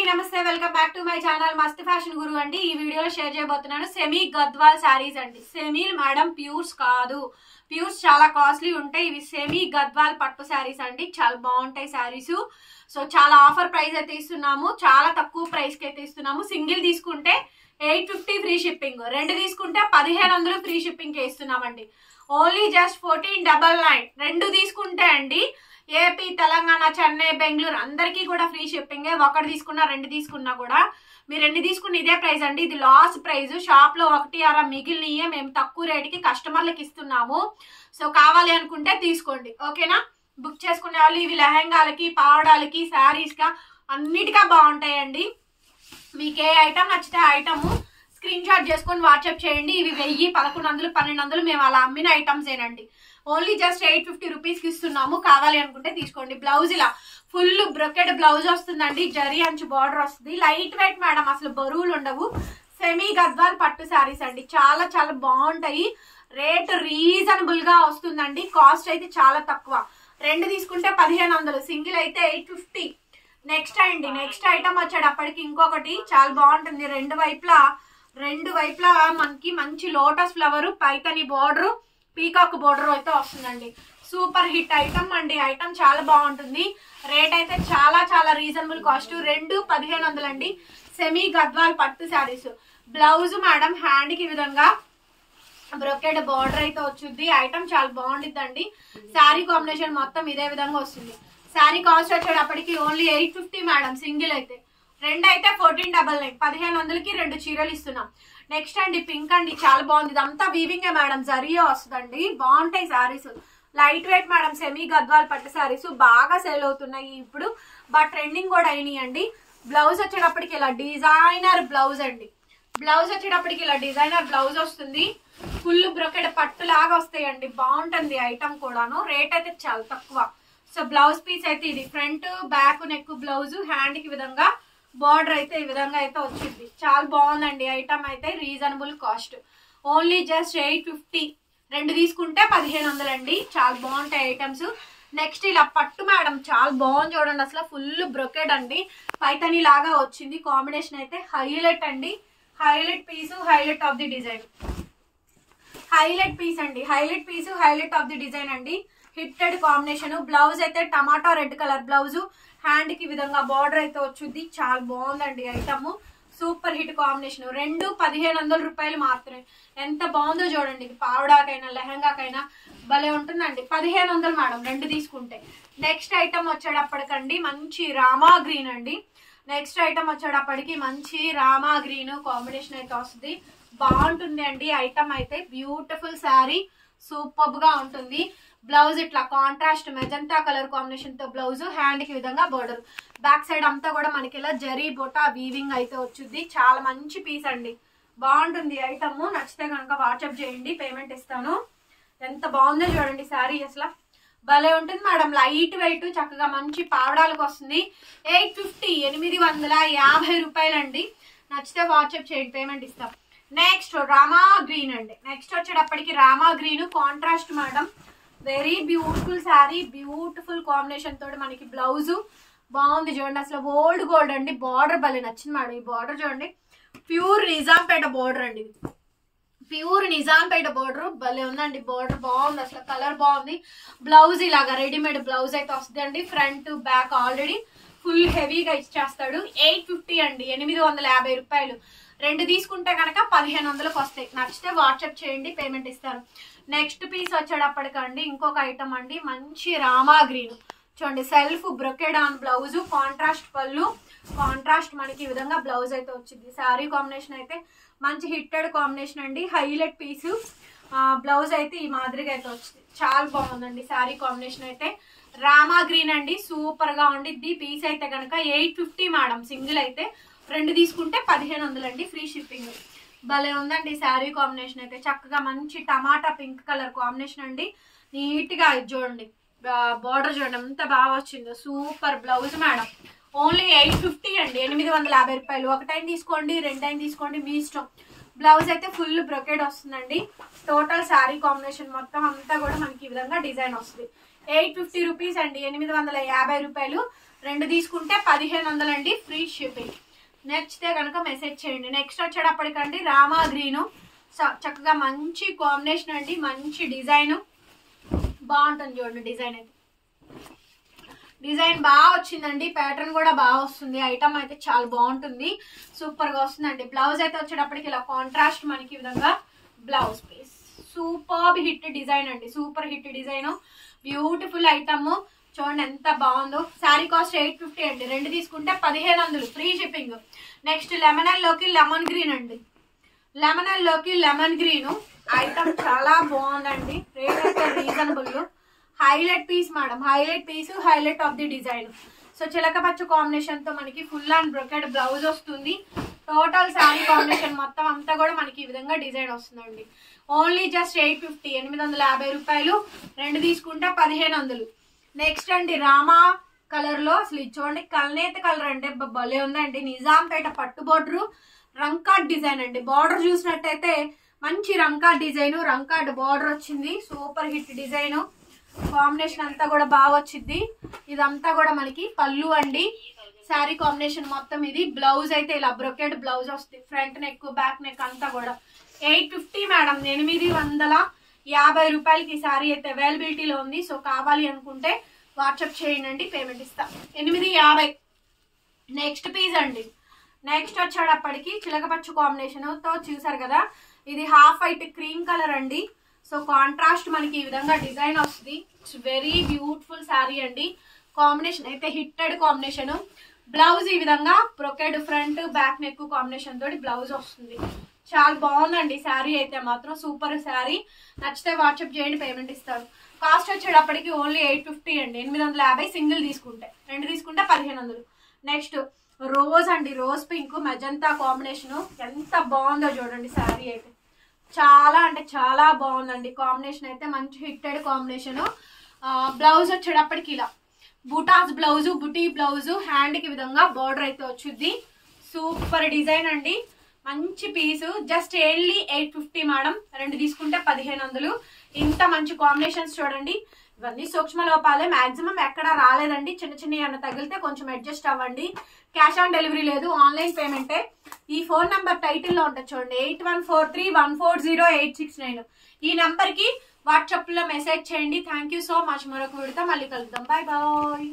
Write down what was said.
నమస్తే welcome back to my channel మస్త్ fashion గురు అండి. ఈ వీడియోలో షేర్ చేయబోతున్నాను సెమీ గద్వాల్ శారీస్ అండి. సెమీ మేడం ప్యూర్స్ కాదు, ప్యూర్స్ చాలా కాస్ట్లీ ఉంటాయి. ఇవి సెమీ గద్వాల్ పట్టు శారీస్ అండి, చాలా బాగుంటాయి శారీస్. సో చాలా ఆఫర్ ప్రైస్ అయితే ఇస్తున్నాము, చాలా తక్కువ ప్రైస్ కి అయితే ఇస్తున్నాము. సింగిల్ తీసుకుంటే 850 ఫ్రీ షిప్పింగ్, రెండు తీసుకుంటే 1500 ఫ్రీ షిప్పింగ్ కి ఇస్తున్నామండి. Only just 1499. రెండు తీసుకుంటే అండి ఏపీ, తెలంగాణ, చెన్నై, బెంగళూరు అందరికీ కూడా ఫ్రీ షిప్పింగ్. ఒకటి తీసుకున్నా రెండు తీసుకున్నా కూడా మీరు ఎన్ని తీసుకున్న ఇదే ప్రైస్ అండి. ఇది లాస్ ప్రైస్. షాప్ లో ఒకటి అర మిగిలినయే మేము తక్కువ రేటుకి కస్టమర్లకు ఇస్తున్నాము. సో కావాలి అనుకుంటే తీసుకోండి, ఓకేనా. బుక్ చేసుకునే వాళ్ళు ఇవి లెహంగాలకి, పావడాలకి, శారీస్ గా అన్నిటిగా బాగుంటాయండి. మీకు ఏ ఐటమ్ నచ్చితే ఐటమ్ స్క్రీన్ షాట్ చేసుకొని వాట్సాప్ చేయండి. ఇవి 1000, 1100, 1200 మేము అలా అమ్మిన ఐటమ్స్ ఏనండి. ఓన్లీ జస్ట్ 850 రూపీస్ కి ఇస్తున్నాము. కావాలి అనుకుంటే తీసుకోండి. బ్లౌజ్ ఇలా ఫుల్ బ్రొకెడ్ బ్లౌజ్ వస్తుందండి, జరీ అంచు బార్డర్ వస్తుంది. లైట్ వెయిట్ మేడం, అసలు బరువులు ఉండవు. సెమీ గద్వాల్ పట్టు శారీస్ అండి, చాలా చాలా బాగుంటాయి. రేట్ రీజనబుల్ గా వస్తుందండి, కాస్ట్ అయితే చాలా తక్కువ. రెండు తీసుకుంటే 1500, సింగిల్ అయితే 850. నెక్స్ట్ అండి, నెక్స్ట్ ఐటమ్ వచ్చేటప్పటికి ఇంకొకటి చాలా బాగుంటుంది. రెండు వైపులా మనకి మంచి lotus flower, Paithani border, peacock border అయితే వస్తుందండి. సూపర్ హిట్ ఐటమ్ అండి. ఐటమ్ చాలా బాగుంటుంది. రేట్ అయితే చాలా చాలా రీజనబుల్ కాస్ట్. రెండు 1500 అండి. సెమీ గద్వాల్ పట్టు శారీస్. బ్లౌజ్ మేడం హ్యాండ్ కి విధంగా బ్రొకెడ్ బార్డర్ అయితే వచ్చింది. ఐటమ్ చాలా బాగుంటుందండి. శారీ కాంబినేషన్ మొత్తం ఇదే విధంగా వస్తుంది. శారీ కాస్ట్ వచ్చేటప్పటికి ఓన్లీ 850 మేడం, సింగిల్ అయితే. రెండు అయితే 1499, 1500కి రెండు చీరలు ఇస్తున్నాం. నెక్స్ట్ అండి పింక్ అండి, చాలా బాగుంది. ఇదంతా వీవింగ్ మేడం, జరియే వస్తుందండి. బాగుంటాయి saris. Light weight madam, semi Gadwal పట్టు శారీస్ బాగా సేల్ అవుతున్నాయి ఇప్పుడు, బట్ ట్రెండింగ్ కూడా అయినాయండి. బ్లౌజ్ వచ్చేటప్పటికి ఇలా డిజైనర్ బ్లౌజ్ అండి. బ్లౌజ్ వచ్చేటప్పటికి ఇలా డిజైనర్ బ్లౌజ్ వస్తుంది. ఫుల్ బ్రొకెడ్ పట్టు లాగా వస్తాయండి, బాగుంటుంది ఐటమ్ కూడాను. రేట్ అయితే చాలా తక్కువ. సో బ్లౌజ్ పీస్ అయితే ఇది front back neck blouse, hand కి విధంగా బార్డర్ అయితే ఈ విధంగా అయితే వచ్చింది. చాలా బాగుందండి ఐటమ్ అయితే. Reasonable cost, only just 850. రెండు తీసుకుంటే 1500 అండి. చాలా బాగుంటాయి ఐటమ్స్. నెక్స్ట్ ఇలా పట్టు మేడం, చాలా బాగుంది చూడండి. అసలు ఫుల్ బ్రొకెడ్ అండి, పైతని లాగా వచ్చింది. కాంబినేషన్ అయితే హైలైట్ అండి. Highlight piece, highlight of the design. Highlight piece అండి, highlight piece, highlight of the design అండి. Hitted combination. బ్లౌజ్ అయితే tomato red colour blouse, hand కి విధంగా బార్డర్ అయితే వచ్చింది. చాలా బాగుందండి ఐటమ్. Super hit combination. రెండు 1500 రూపాయలు మాత్రమే. ఎంత బాగుందో చూడండి. ఇది పావడాకైనా లెహంగాకైనా భలే ఉంటుందండి. 1500 మేడం, రెండు తీసుకుంటే. నెక్స్ట్ ఐటమ్ వచ్చేటప్పటికండి మంచి రామా గ్రీన్ అండి. నెక్స్ట్ ఐటమ్ వచ్చేటప్పటికి మంచి రామా గ్రీన్ కాంబినేషన్ అయితే వస్తుంది. బాగుంటుంది అండి ఐటమ్ అయితే. బ్యూటిఫుల్ శారీ, సూపర్ గా ఉంటుంది. బ్లౌజ్ ఇట్లా కాంట్రాస్ట్ మెజంతా కలర్ కాంబినేషన్ తో బ్లౌజ్, హ్యాండ్ కి విధంగా బోర్డర్. బ్యాక్ సైడ్ అంతా కూడా మనకి ఇలా జరీ బొటా వీవింగ్ అయితే వచ్చింది. చాలా మంచి పీస్ అండి, బాగుంటుంది ఐటమ్. నచ్చితే కనుక వాట్సాప్ చేయండి, పేమెంట్ ఇస్తాను. ఎంత బాగుందో చూడండి శారీ, అసలు భలే ఉంటుంది మేడం. లైట్ వెయిట్, చక్కగా మంచి పావడాలకు వస్తుంది. 850, 850 రూపాయలండి. నచ్చితే వాట్సాప్ చేయండి, పేమెంట్ ఇస్తాం. నెక్స్ట్ రామా గ్రీన్ అండి. నెక్స్ట్ వచ్చేటప్పటికి Rama green contrast madam. Very beautiful sari, beautiful combination తోటి మనకి బ్లౌజ్ బాగుంది చూడండి. అసలు ఓల్డ్ గోల్డ్ అండి. బార్డర్ భలే నచ్చింది మేడం. ఈ బార్డర్ చూడండి, ప్యూర్ నిజాంపేట బార్డర్ అండి. ప్యూర్ నిజాంపేట బార్డర్ భలే ఉందండి. బార్డర్ బాగుంది, అసలు కలర్ బాగుంది. బ్లౌజ్ ఇలాగా రెడీమేడ్ బ్లౌజ్ అయితే వస్తుంది అండి. ఫ్రంట్ బ్యాక్ ఆల్రెడీ ఫుల్ హెవీగా ఇచ్చేస్తాడు. 850 అండి, 850 రూపాయలు. రెండు తీసుకుంటే కనుక 1500కి వస్తాయి. నచ్చితే వాట్సాప్ చేయండి, పేమెంట్ ఇస్తారు. నెక్స్ట్ పీస్ వచ్చేటప్పటికండి ఇంకొక ఐటమ్ అండి. మంచి రామా గ్రీన్ చూడండి. Self brocade on blouse, contrast పళ్ళు, కాంట్రాస్ట్ మనకి ఈ విధంగా బ్లౌజ్ అయితే వచ్చింది. శారీ కాంబినేషన్ అయితే మంచి హిట్టెడ్ కాంబినేషన్ అండి. హైలైట్ పీసు, బ్లౌజ్ అయితే ఈ మాదిరిగా అయితే వచ్చింది. చాలా బాగుందండి శారీ కాంబినేషన్ అయితే. రామా గ్రీన్ అండి, సూపర్ గా ఉండిద్ది. పీస్ అయితే కనుక 850 మేడం, సింగిల్ అయితే. రెండు తీసుకుంటే 1500 అండి, ఫ్రీ షిప్పింగ్. భలే ఉందండి శారీ కాంబినేషన్ అయితే. చక్కగా మంచి టమాటా పింక్ కలర్ కాంబినేషన్ అండి. నీట్ గా ఇది చూడండి, బార్డర్ చూడండి ఎంత బాగా వచ్చిందో. Super blouse madam. ఓన్లీ 850 అండి, 850 రూపాయలు. ఒకటైన తీసుకోండి, రెండైన తీసుకోండి, మీ ఇష్టం. బ్లౌజ్ అయితే ఫుల్ బ్రొకెడ్ వస్తుందండి. టోటల్ శారీ కాంబినేషన్ మొత్తం అంతా కూడా మనకి ఈ విధంగా డిజైన్ వస్తుంది. 850 రూపీస్ అండి, 850 రూపాయలు. 2 తీసుకుంటే 1500 అండి, ఫ్రీ షిప్పింగ్. నచ్చితే కనుక మెసేజ్ చేయండి. నెక్స్ట్ వచ్చేటప్పటికండి రామా గ్రీను, చక్కగా మంచి కాంబినేషన్ అండి, మంచి డిజైన్ బాగుంటుంది. చూడండి డిజైన్ అయితే డిజైన్ బాగా వచ్చిందండి, ప్యాటర్న్ కూడా బాగా వస్తుంది. ఐటమ్ అయితే చాలా బాగుంటుంది, సూపర్ గా వస్తుందండి. బ్లౌజ్ అయితే వచ్చేటప్పటికి ఇలా కాంట్రాస్ట్ మనకి ఈ విధంగా blouse piece. Super hit design అండి, super hit design, beautiful item. చూడండి ఎంత బాగుందో. శారీ కాస్ట్ 850 అండి, 2 తీసుకుంటే 1500, ఫ్రీ షిప్పింగ్. నెక్స్ట్ లెమనల్ లోకి లెమన్ గ్రీన్ అండి, లెమనల్ లోకి లెమన్ గ్రీన్ ఐటమ్ చాలా బాగుందండి. రేట్ అయితే reasonable. Highlight piece madam, highlight piece, highlight of the design. So చిలక పచ్చ కాంబినేషన్ తో మనకి ఫుల్ అండ్ బ్రొకెడ్ బ్లౌజ్ వస్తుంది. టోటల్ శారీ కాంబినేషన్ మొత్తం అంతా కూడా మనకి ఈ విధంగా డిజైన్ వస్తుందండి. ఓన్లీ జస్ట్ 850, 850 రూపాయలు, 2 తీసుకుంటే 1500. నెక్స్ట్ అండి రామా కలర్ లో, అసలు ఇది చూడండి కల్నేత కలర్ అంటే భలే ఉందండి. నిజాంపేట పట్టు బోర్డర్, రంకాట్ డిజైన్ అండి. బార్డర్ చూసినట్టయితే మంచి రంకాట్ డిజైన్, రంకాట్ బార్డర్ వచ్చింది. సూపర్ హిట్ డిజైన్, కాంబినేషన్ అంతా కూడా బాగా వచ్చింది. ఇదంతా కూడా మనకి పళ్ళు అండి, శారీ కాంబినేషన్ మొత్తం ఇది. బ్లౌజ్ అయితే ఇలా బ్రొకెడ్ బ్లౌజ్ వస్తుంది, ఫ్రంట్ నెక్ బ్యాక్ నెక్ అంతా కూడా. 850 మేడం, 850 రూపాయలకి ఈ శారీ అయితే అవైలబిలిటీలో ఉంది. సో కావాలి అనుకుంటే వాట్సాప్ చేయండి, పేమెంట్ ఇస్తా. 850. నెక్స్ట్ పీస్ అండి, నెక్స్ట్ వచ్చేటప్పటికి చిలకపచ్చు కాంబినేషన్ తో చూసారు కదా, ఇది హాఫ్ వైట్ క్రీమ్ కలర్ అండి. సో కాంట్రాస్ట్ మనకి ఈ విధంగా డిజైన్ వస్తుంది. ఇట్స్ వెరీ బ్యూటిఫుల్ శారీ అండి. కాంబినేషన్ అయితే హిట్టెడ్ కాంబినేషన్. బ్లౌజ్ ఈ విధంగా brocade front back neck combination తోటి బ్లౌజ్ వస్తుంది. చాలా బాగుందండి శారీ అయితే మాత్రం, సూపర్ శారీ. నచ్చితే వాట్సాప్ చేయండి, పేమెంట్ ఇస్తారు. కాస్ట్ వచ్చేటప్పటికి ఓన్లీ 850 అండి, 850 సింగిల్ తీసుకుంటే. 2 తీసుకుంటే 1500. నెక్స్ట్ రోజ్ అండి, రోజ్ పింక్ మెజంతా కాంబినేషన్ ఎంత బాగుందో చూడండి. శారీ అయితే చాలా అంటే చాలా బాగుందండి. కాంబినేషన్ అయితే మంచి హిట్టెడ్ కాంబినేషన్. బ్లౌజ్ వచ్చేటప్పటికి ఇలా బూటాస్ బ్లౌజ్, బుటీ బ్లౌజ్, హ్యాండ్ కి విధంగా బార్డర్ అయితే వచ్చింది. సూపర్ డిజైన్ అండి, మంచి పీసు. జస్ట్ ఓన్లీ 850 మేడం, 2 తీసుకుంటే 1500. ఇంత మంచి కాంబినేషన్స్ చూడండి. ఇవన్నీ సూక్ష్మ లోపాలే, మాక్సిమం ఎక్కడా రాలేదండి. చిన్న చిన్న ఏమైనా తగిలితే కొంచెం అడ్జస్ట్ అవ్వండి. క్యాష్ ఆన్ డెలివరీ లేదు, ఆన్లైన్ పేమెంటే. ఈ ఫోన్ నంబర్ టైటిల్లో ఉంటుంది చూడండి, 8143140869. ఈ నంబర్ కి వాట్సాప్ లో మెసేజ్ చేయండి. Thank you so much. మరొక వీడియోతో మళ్ళీ కలుద్దాం. Bye bye.